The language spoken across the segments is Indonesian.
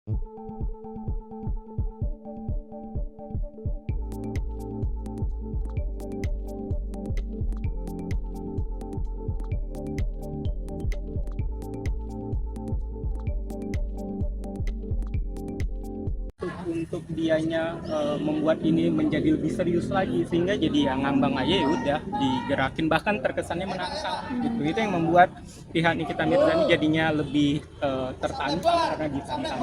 Untuk dianya membuat ini menjadi lebih serius lagi, sehingga jadi ya ngambang aja, ya udah digerakin, bahkan terkesannya menantang gitu. Itu yang membuat pihak Nikita Mirzani jadinya lebih tertantang karena ditantang.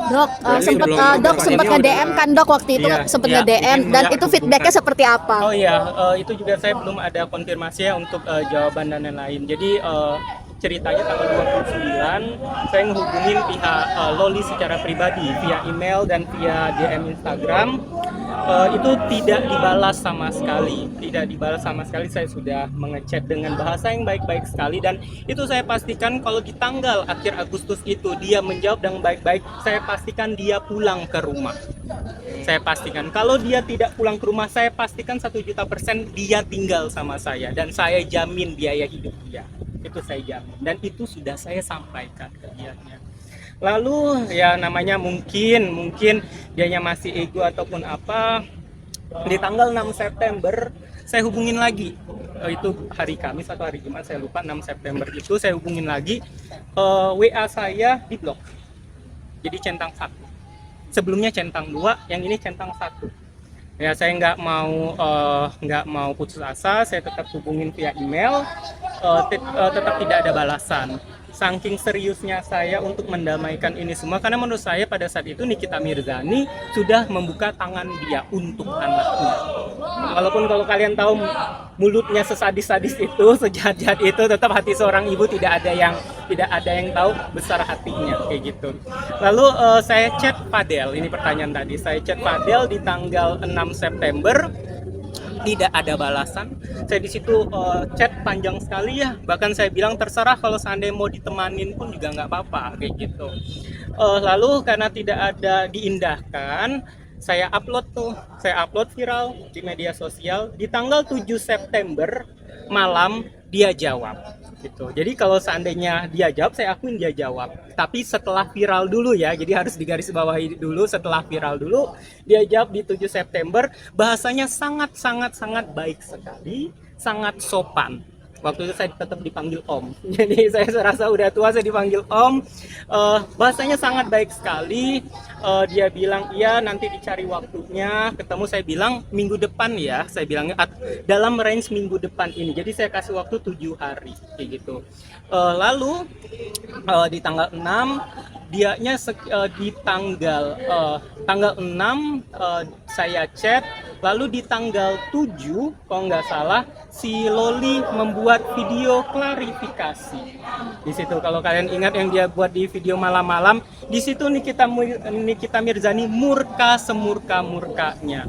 Dok, sempat nge-DM kan Dok waktu itu, Iya, sempat iya, nge-DM mungkin dan ya, itu feedbacknya seperti apa? Oh iya, itu juga saya belum ada konfirmasi ya untuk jawaban dan lain-lain. Jadi ceritanya tanggal 29 saya menghubungin pihak Loli secara pribadi via email dan via DM Instagram. Itu tidak dibalas sama sekali, tidak dibalas sama sekali. Saya sudah mengechat dengan bahasa yang baik-baik sekali, dan itu saya pastikan kalau di tanggal akhir Agustus itu dia menjawab dengan baik-baik, saya pastikan dia pulang ke rumah. Saya pastikan kalau dia tidak pulang ke rumah, saya pastikan 1.000.000% dia tinggal sama saya, dan saya jamin biaya hidup dia. Itu saya jamin, dan itu sudah saya sampaikan ke dia. Lalu ya namanya mungkin dianya masih ego ataupun apa. Di tanggal 6 September saya hubungin lagi, itu hari Kamis atau hari Jumat saya lupa. 6 September itu saya hubungin lagi, WA saya di blok, jadi centang 1. Sebelumnya centang 2, yang ini centang 1. Ya saya nggak mau putus asa, saya tetap hubungin via email, tetap tidak ada balasan. Saking seriusnya saya untuk mendamaikan ini semua, karena menurut saya pada saat itu Nikita Mirzani sudah membuka tangan dia untuk anaknya. Walaupun kalau kalian tahu mulutnya sesadis-sadis itu, sejahat-jahat itu, tetap hati seorang ibu tidak ada yang tahu besar hatinya kayak gitu. Lalu saya chat Fadel, ini pertanyaan tadi, saya chat Fadel di tanggal 6 September, tidak ada balasan. Saya di situ chat panjang sekali ya, bahkan saya bilang terserah kalau seandainya mau ditemanin pun juga nggak apa-apa kayak gitu. Lalu karena tidak ada diindahkan, saya upload viral di media sosial. Di tanggal 7 September malam dia jawab gitu. Jadi kalau seandainya dia jawab, saya akuin dia jawab. Tapi setelah viral dulu ya, jadi harus digarisbawahi dulu, setelah viral dulu dia jawab di 7 September. Bahasanya sangat baik sekali, sangat sopan. Waktu itu saya tetap dipanggil Om, jadi saya serasa udah tua, saya dipanggil Om. Bahasanya sangat baik sekali. Dia bilang iya nanti dicari waktunya ketemu. Saya bilang minggu depan ya, saya bilangnya dalam range minggu depan ini. Jadi saya kasih waktu 7 hari kayak gitu. Lalu di tanggal 6 dianya di tanggal 6 saya chat. Lalu di tanggal 7 kalau nggak salah si Loli membuat video klarifikasi. Di situ kalau kalian ingat yang dia buat di video malam-malam, di situ Nikita Mirzani murka semurka-murkanya.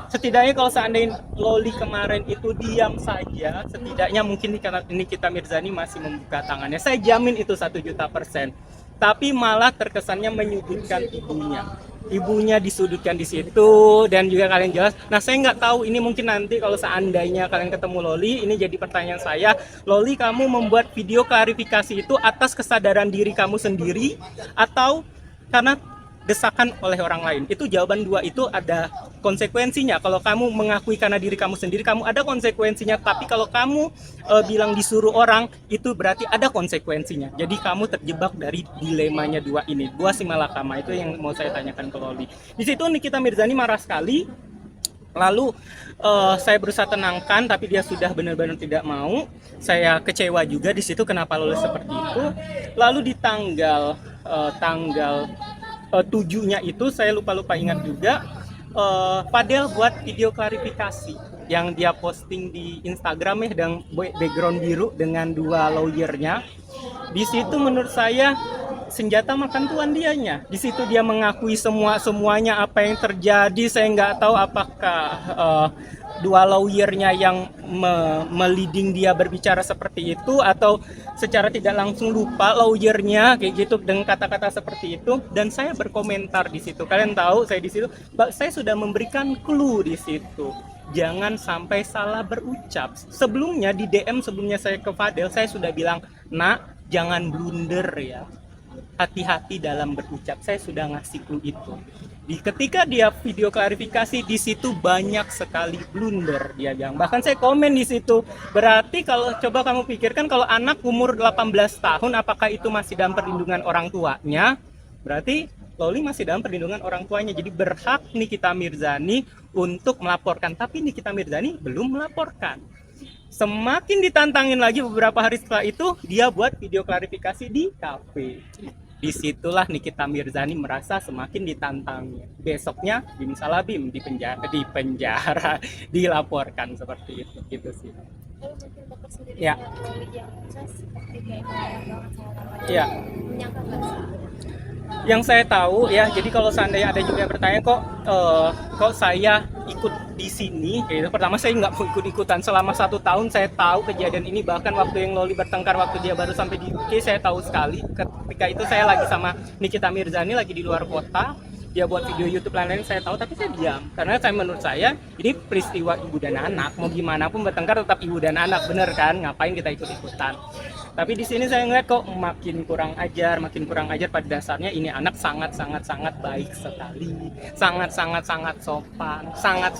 Setidaknya kalau seandainya Loli kemarin itu diam saja, setidaknya mungkin Nikita Mirzani masih membuka tangannya. Saya jamin itu 1.000.000%. Tapi malah terkesannya menyudutkan ibunya disudutkan di situ, dan juga kalian jelas. Nah saya nggak tahu ini, mungkin nanti kalau seandainya kalian ketemu Loli, ini jadi pertanyaan saya, Loli kamu membuat video klarifikasi itu atas kesadaran diri kamu sendiri atau karena desakan oleh orang lain? Itu jawaban dua itu ada konsekuensinya. Kalau kamu mengakui karena diri kamu sendiri, kamu ada konsekuensinya. Tapi kalau kamu bilang disuruh orang, itu berarti ada konsekuensinya. Jadi kamu terjebak dari dilemanya dua ini, dua si malakama. Itu yang mau saya tanyakan ke Loli. Di situ Nikita Mirzani marah sekali. Lalu saya berusaha tenangkan, tapi dia sudah benar-benar tidak mau. Saya kecewa juga di situ kenapa Loli seperti itu. Lalu di tanggal 7-nya itu saya lupa ingat juga, Fadel buat video klarifikasi yang dia posting di Instagram ya, dengan background biru dengan dua lawyernya. Di situ menurut saya senjata makan tuan dianya. Di situ dia mengakui semuanya apa yang terjadi. Saya nggak tahu apakah dua lawyernya yang meliding dia berbicara seperti itu, atau secara tidak langsung lupa lawyernya kayak gitu dengan kata-kata seperti itu. Dan saya berkomentar di situ. Kalian tahu saya di situ, saya sudah memberikan clue di situ. Jangan sampai salah berucap. Sebelumnya di DM sebelumnya saya ke Fadel, saya sudah bilang, "Nak, jangan blunder ya. hati-hati dalam berucap. Saya sudah ngasih clue itu. Ketika dia video klarifikasi, di situ banyak sekali blunder dia bilang. Bahkan saya komen di situ. Berarti kalau coba kamu pikirkan, kalau anak umur 18 tahun apakah itu masih dalam perlindungan orang tuanya? Berarti Loli masih dalam perlindungan orang tuanya. Jadi berhak Nikita Mirzani untuk melaporkan, tapi Nikita Mirzani belum melaporkan. Semakin ditantangin lagi beberapa hari setelah itu, dia buat video klarifikasi di kafe. Disitulah Nikita Mirzani merasa semakin ditantang. Besoknya Bim Salabim di penjara dilaporkan seperti itu, gitu sih. Kalau mungkin dokter sendiri Ya. yang seperti kayak banget sama namanya, Ya. menyangka nggak sih? Yang saya tahu ya, jadi kalau seandainya ada juga yang bertanya kok saya ikut di sini, gitu. Pertama saya nggak mau ikut-ikutan. Selama 1 tahun saya tahu kejadian ini, bahkan waktu yang Loli bertengkar waktu dia baru sampai di UK saya tahu sekali. Ketika itu saya lagi sama Nikita Mirzani lagi di luar kota, dia buat video YouTube lain-lain saya tahu, tapi saya diam karena menurut saya ini peristiwa ibu dan anak, mau gimana pun bertengkar tetap ibu dan anak, bener kan? Ngapain kita ikut-ikutan? Tapi di sini saya ngeliat kok makin kurang ajar pada dasarnya. Ini anak sangat baik sekali, sangat sopan, sangat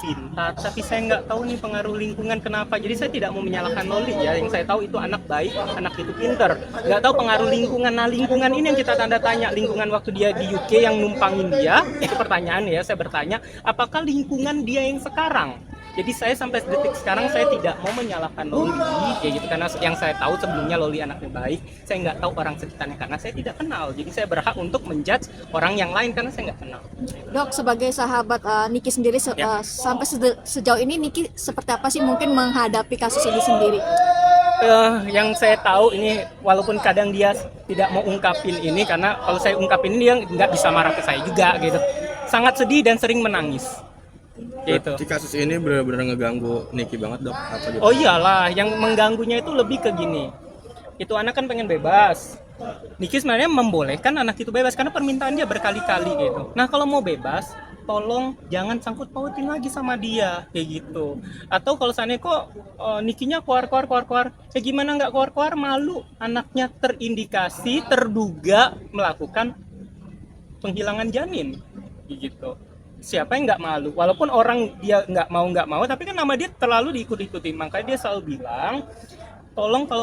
pintar. Tapi saya nggak tahu nih pengaruh lingkungan kenapa. Jadi saya tidak mau menyalahkan Loli ya. Yang saya tahu itu anak baik, anak itu pintar. Nggak tahu pengaruh lingkungan. Nah lingkungan ini yang kita tanda tanya. Lingkungan waktu dia di UK yang numpangin dia, itu pertanyaan ya. Saya bertanya, apakah lingkungan dia yang sekarang? Jadi saya sampai detik sekarang saya tidak mau menyalahkan Loli ya gitu, karena yang saya tahu sebelumnya Loli anaknya baik. Saya nggak tahu orang sekitarnya karena saya tidak kenal. Jadi saya berhak untuk menjudge orang yang lain karena saya nggak kenal. Dok, sebagai sahabat Niki sendiri sampai sejauh ini Niki seperti apa sih mungkin menghadapi kasus ini sendiri? Yang saya tahu ini, walaupun kadang dia tidak mau ungkapin ini karena kalau saya ungkapin ini dia nggak bisa marah ke saya juga gitu. Sangat sedih dan sering menangis. Gitu. Di kasus ini benar-benar ngeganggu Niki banget dok. Apa gitu? Oh iyalah, yang mengganggunya itu lebih ke gini. Itu anak kan pengen bebas. Niki sebenarnya membolehkan anak itu bebas karena permintaan dia berkali-kali gitu. Nah kalau mau bebas, tolong jangan sangkut pautin lagi sama dia kayak gitu. Atau kalau seandainya kok Nikinya keluar, ya gimana nggak keluar malu, anaknya terindikasi terduga melakukan penghilangan janin gitu. Siapa yang nggak malu, walaupun orang dia nggak mau, tapi kan nama dia terlalu diikut-ikuti. Makanya dia selalu bilang, tolong kalau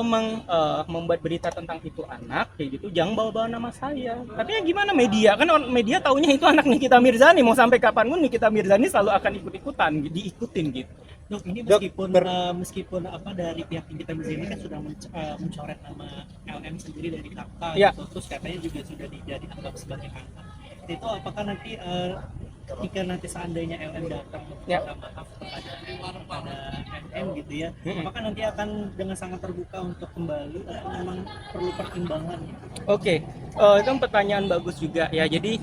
membuat berita tentang itu anak kayak gitu jangan bawa-bawa nama saya. Tapi ya gimana, media kan, media taunya itu anak Nikita Mirzani, mau sampai kapanpun Nikita Mirzani selalu akan ikut-ikutan, diikutin gitu. Dok, ini meskipun apa dari pihak Nikita Mirzani kan sudah mencoret nama LM sendiri dari kakak, Ya. gitu. Terus katanya juga sudah dianggap sebagai anak. Itu apakah nanti ketika nanti seandainya LM datang Ya. minta maaf kepada MM gitu ya, apakah nanti akan dengan sangat terbuka untuk kembali atau memang perlu pertimbangan? Oke, itu pertanyaan bagus juga ya. Jadi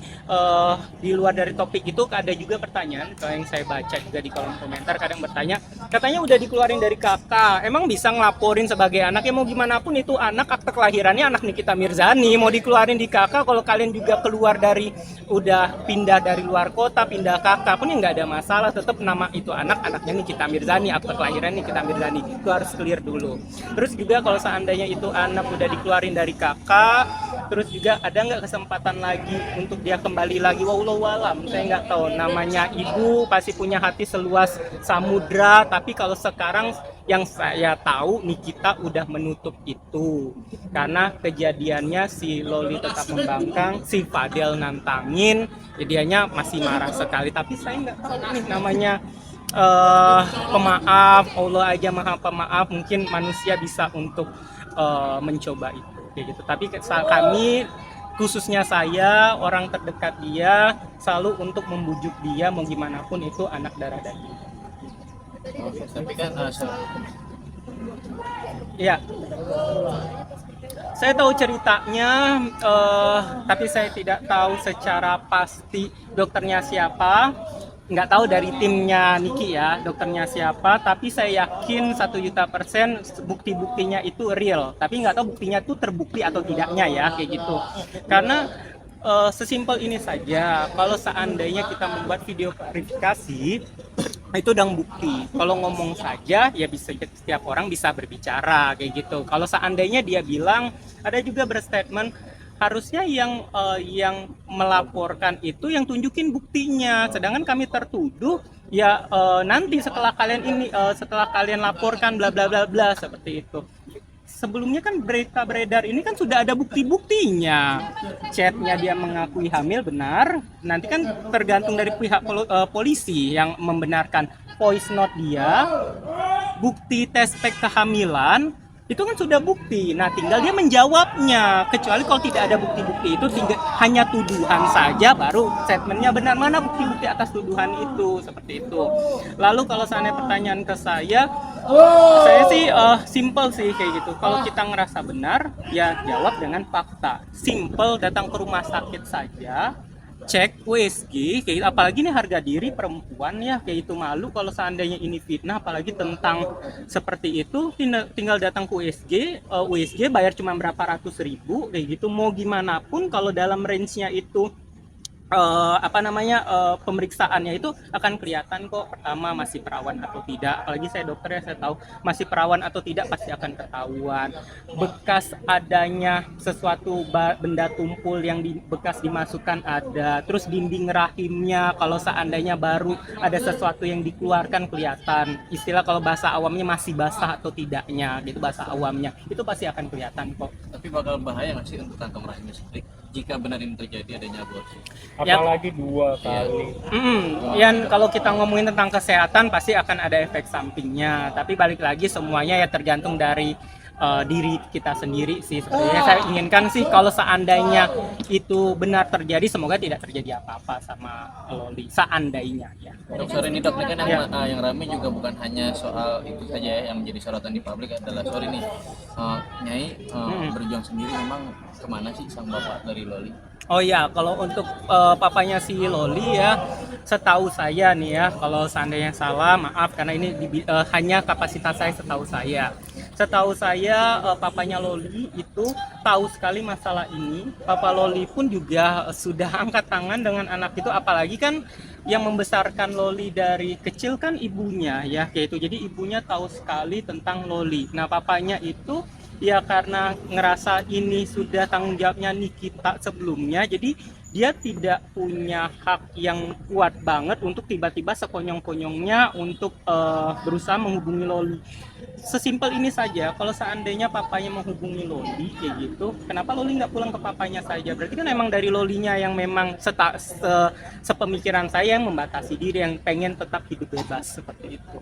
di luar dari topik itu ada juga pertanyaan yang saya baca juga di kolom komentar, kadang bertanya, katanya udah dikeluarin dari kakak, emang bisa ngelaporin sebagai anak? Ya mau gimana pun itu anak, akte kelahirannya anak Nikita Mirzani, mau dikeluarin di kakak, kalau kalian juga keluar dari, udah pindah dari luar kota, pindah kakak pun ya nggak ada masalah, tetap nama itu anaknya Nikita Mirzani, akte kelahiran Nikita Mirzani, itu harus clear dulu. Terus juga kalau seandainya itu anak udah dikeluarin dari kakak, terus juga ada nggak kesempatan lagi untuk dia kembali lagi? Wallahu alam, saya nggak tahu. Namanya ibu pasti punya hati seluas samudra, tapi kalau sekarang yang saya tahu Nikita udah menutup itu karena kejadiannya si Loli tetap membangkang, si Fadel nantangin, jadinya masih marah sekali. Tapi saya nggak tahu nih namanya pemaaf, Allah aja maha pemaaf, mungkin manusia bisa untuk mencoba itu kayak gitu. Tapi kami, khususnya saya, orang terdekat dia, selalu untuk membujuk dia mau gimana pun itu anak darah daging. Tapi kan Iya, saya tahu ceritanya, tapi saya tidak tahu secara pasti dokternya siapa. Nggak tahu dari timnya Niki ya, dokternya siapa. Tapi saya yakin 1.000.000% bukti-buktinya itu real. Tapi nggak tahu buktinya itu terbukti atau tidaknya ya, kayak gitu. Karena sesimpel ini saja, kalau seandainya kita membuat video verifikasi, itu udah bukti. Kalau ngomong saja ya bisa, setiap orang bisa berbicara kayak gitu. Kalau seandainya dia bilang, ada juga berstatement harusnya yang melaporkan itu yang tunjukin buktinya, sedangkan kami tertuduh ya nanti setelah kalian laporkan bla bla bla bla seperti itu. Sebelumnya kan berita beredar ini kan sudah ada bukti-buktinya, chatnya dia mengakui hamil benar, nanti kan tergantung dari pihak polisi yang membenarkan voice note dia, bukti tes pack kehamilan itu kan sudah bukti. Nah, tinggal dia menjawabnya. Kecuali kalau tidak ada bukti-bukti itu, hanya tuduhan saja, baru statementnya benar. Mana bukti-bukti atas tuduhan itu, seperti itu. Lalu kalau seandainya pertanyaan ke saya sih simple sih kayak gitu. Kalau kita ngerasa benar, ya jawab dengan fakta. Simple, datang ke rumah sakit saja, cek USG, kayak apalagi nih harga diri perempuan ya, kayak itu malu kalau seandainya ini fitnah, apalagi tentang seperti itu. Tinggal datang ke USG bayar cuma berapa ratus ribu kayak gitu. Mau gimana pun kalau dalam range-nya itu pemeriksaannya itu akan kelihatan kok, pertama masih perawan atau tidak. Apalagi saya dokter ya, saya tahu masih perawan atau tidak pasti akan ketahuan. Bekas adanya sesuatu benda tumpul yang bekas dimasukkan ada, terus dinding rahimnya kalau seandainya baru ada sesuatu yang dikeluarkan kelihatan. Istilah kalau bahasa awamnya masih basah atau tidaknya gitu, bahasa awamnya itu pasti akan kelihatan kok. Tapi bakal bahaya nggak sih untuk kantong rahimnya sendiri jika benar ini terjadi adanya aborsi? Apalagi 2 kali. Yang kalau kita ngomongin tentang kesehatan pasti akan ada efek sampingnya. Tapi balik lagi semuanya ya tergantung dari diri kita sendiri sih. Sebenarnya saya inginkan sih kalau seandainya itu benar terjadi, semoga tidak terjadi apa-apa sama Loli. Seandainya ya. Dok, sore ini dok, ini kan yang ramai juga bukan hanya soal itu saja ya, yang menjadi sorotan di publik adalah sore nih Nyai berjuang sendiri, memang kemana sih sang bapak dari Loli? Oh ya, kalau untuk papanya si Loli ya, setahu saya nih ya, kalau seandainya salah maaf karena ini hanya kapasitas saya setahu saya. Setahu saya papanya Loli itu tahu sekali masalah ini. Papa Loli pun juga sudah angkat tangan dengan anak itu, apalagi kan yang membesarkan Loli dari kecil kan ibunya ya, kayak itu. Jadi ibunya tahu sekali tentang Loli. Nah, papanya itu ya karena ngerasa ini sudah tanggung jawabnya Nikita sebelumnya, jadi dia tidak punya hak yang kuat banget untuk tiba-tiba sekonyong-konyongnya untuk berusaha menghubungi Loli. Sesimpel ini saja, kalau seandainya papanya menghubungi Loli kayak gitu, kenapa Loli nggak pulang ke papanya saja? Berarti kan emang dari Lolinya yang memang sepemikiran saya yang membatasi diri, yang pengen tetap hidup bebas seperti itu.